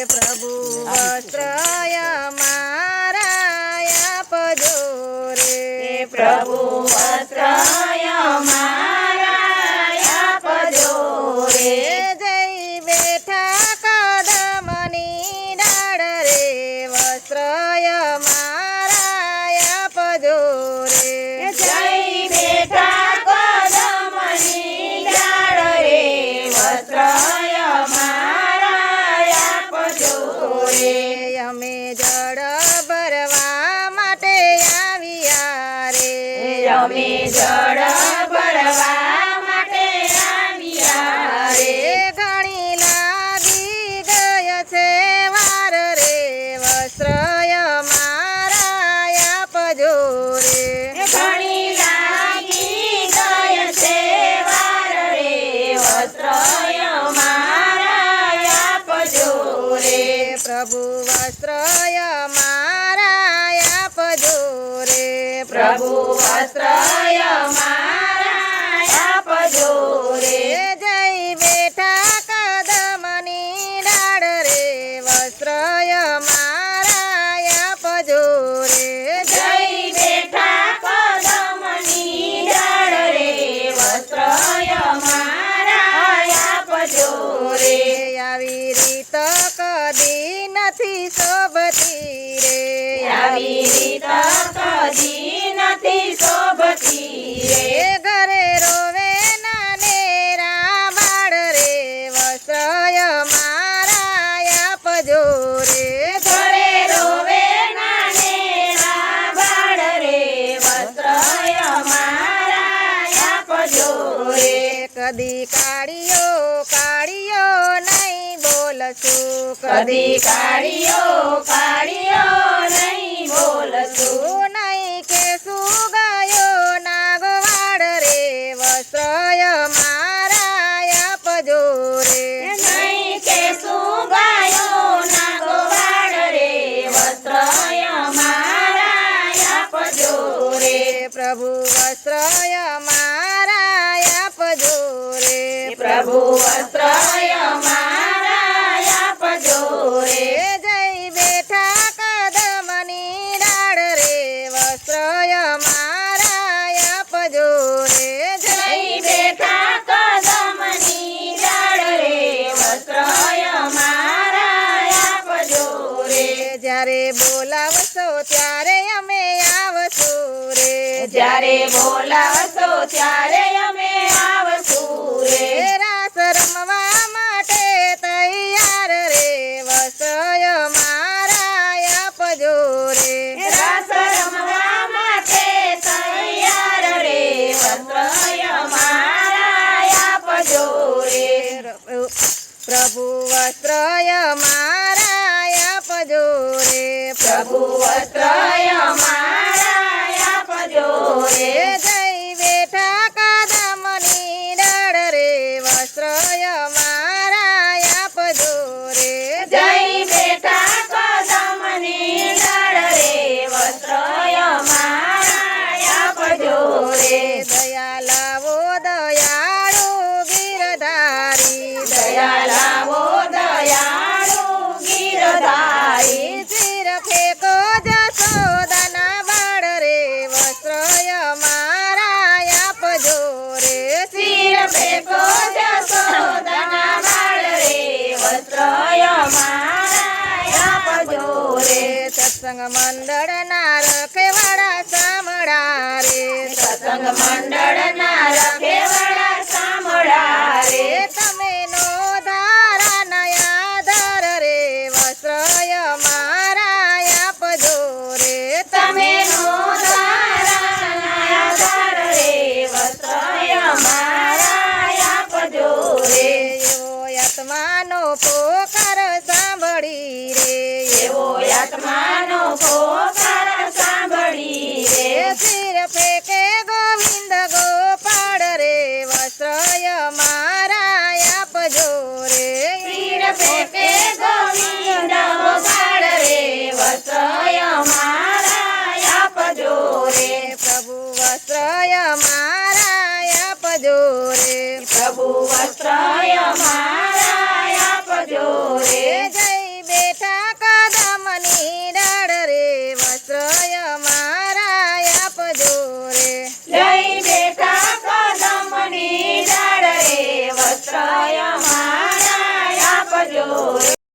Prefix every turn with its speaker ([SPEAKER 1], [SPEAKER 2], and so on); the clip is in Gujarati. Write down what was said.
[SPEAKER 1] પ્રભુ વસ્ત્રય મારા આપજો રે,
[SPEAKER 2] પ્રભુ વસ્ત્રય મારા આપજો રે,
[SPEAKER 1] જઈ બેઠા કદમની ડાળ રે, વસ્ત્રય મારા આપજો રે,
[SPEAKER 2] જઈ બેઠા કદમની ડાળ રે, વસ્ત્રય મારા આપજો રે,
[SPEAKER 1] અમે જળ ભરવા માટે આવ્યા રે,
[SPEAKER 2] અમે જળ ભરવા માટે આવ્યા રે,
[SPEAKER 1] ઘણી લાગી ગય છે વાર રે, વસ્ત્રય મારા આપજો રે,
[SPEAKER 2] ઘણી લાગી ગય છે વાર રે, વસ્ત્રય મારા આપજો રે,
[SPEAKER 1] પ્રભુ વસ્ત્રય મારા આપજો રે,
[SPEAKER 2] પ્રભુ વસ્ત્રય મારા આપજો રે,
[SPEAKER 1] જઈ બેઠા કદમની ડાળ રે, વસ્ત્રય મારા આપજો રે,
[SPEAKER 2] જઈ બેઠા કદમની ડાળ રે, વસ્ત્રય મારા આપજો રે,
[SPEAKER 1] આવી રીત કદી નથી શોભતી રે,
[SPEAKER 2] આવી રીત કદી નથી શોભતી રે,
[SPEAKER 1] ઘરે રોવે નાનેરા બાળ રે, વસ્ત્રય મારા આપજો રે,
[SPEAKER 2] ઘરે રોવે નાનેરા બાળ રે, વસ્ત્રય મારા આપજો રે,
[SPEAKER 1] કદી કાળીયો કાળીયો નહીં બોલશું,
[SPEAKER 2] કદી કાળીયો કાળીયો નહીં બોલશું,
[SPEAKER 1] નહીં કેશું ગયો નાગવાડ રે, વસ્ત્રય મારા આપજો રે,
[SPEAKER 2] નહીં કેશું ગાયો નાગવાડ રે, વસ્ત્રય મારા આપજો રે,
[SPEAKER 1] પ્રભુ વસ્ત્રય મારા આપજો રે,
[SPEAKER 2] પ્રભુ વસ્ત્રય મારા આપજો રે,
[SPEAKER 1] જઈ બેઠા કદમની ડાળ રે, વસ્ત્રય મારા આપજો રે,
[SPEAKER 2] જઈ બેઠા કદમની ડાળ રે, વસ્ત્રય મારા આપજો રે,
[SPEAKER 1] જ્યારે બોલાવશો ત્યારે અમે આવશું રે,
[SPEAKER 2] જ્યારે બોલાવશો ત્યારે અમે આવશું રે,
[SPEAKER 1] રાસ રમવા માટે તૈયાર રે, વસ્ત્રય મારા આપજો રે,
[SPEAKER 2] રાસ રમવા માટે તૈયાર રે, વસ્ત્રય મારા આપજો રે,
[SPEAKER 1] પ્રભુ વસ્ત્રય મારા આપજો રે,
[SPEAKER 2] પ્રભુ વસ્ત્રય મારા આપજો રે,
[SPEAKER 1] જઈ બેઠા કદમની ડાળ રે, વસ્ત્રય મારા આપજો રે,
[SPEAKER 2] જઈ બેઠા કદમની ડાળ રે, વસ્ત્રય મારા આપજો રે,
[SPEAKER 1] દયા લાવો દયાળુ ગિરધારી,
[SPEAKER 2] દયા લાવો દયાળુ ગિરધારી,
[SPEAKER 1] સિર ફેંકો જશોદાના બાળ રે, વસ્ત્રય મારા આપજો રે,
[SPEAKER 2] સિર ફેંકો જશોદાના બાળ રે, વસ્ત્રય મારા આપજો રે,
[SPEAKER 1] સત્સંગ મંડળના રખેવાળા સાંભળા રે,
[SPEAKER 2] સત્સંગ મંડળના રખેવાળા સાંભળા રે,
[SPEAKER 1] તમે નો ધારા નયા ધાર રે, વસ્ત્રય મારા આપજો રે,
[SPEAKER 2] તમે નો ધારા આધાર રે, વસ્ત્રય મારા આપજો રે,
[SPEAKER 1] એવો આત્માનો પોકાર સાંભળી રે,
[SPEAKER 2] એવો આત્માનો પોકાર સાંભળી રે,
[SPEAKER 1] સિર ફેંકે ગોવિંદ ગોપાળ રે, વસ્ત્રય મારા આપજો રે,
[SPEAKER 2] સિર ફેંકે ગોવિંદ ગોપાળ રે, વસ્ત્રય મારા આપજો રે,
[SPEAKER 1] પ્રભુ વસ્ત્રય મારા આપજો રે,
[SPEAKER 2] પ્રભુ વસ્ત્રય મારા આપજો રે,
[SPEAKER 1] જય
[SPEAKER 2] આપજો રે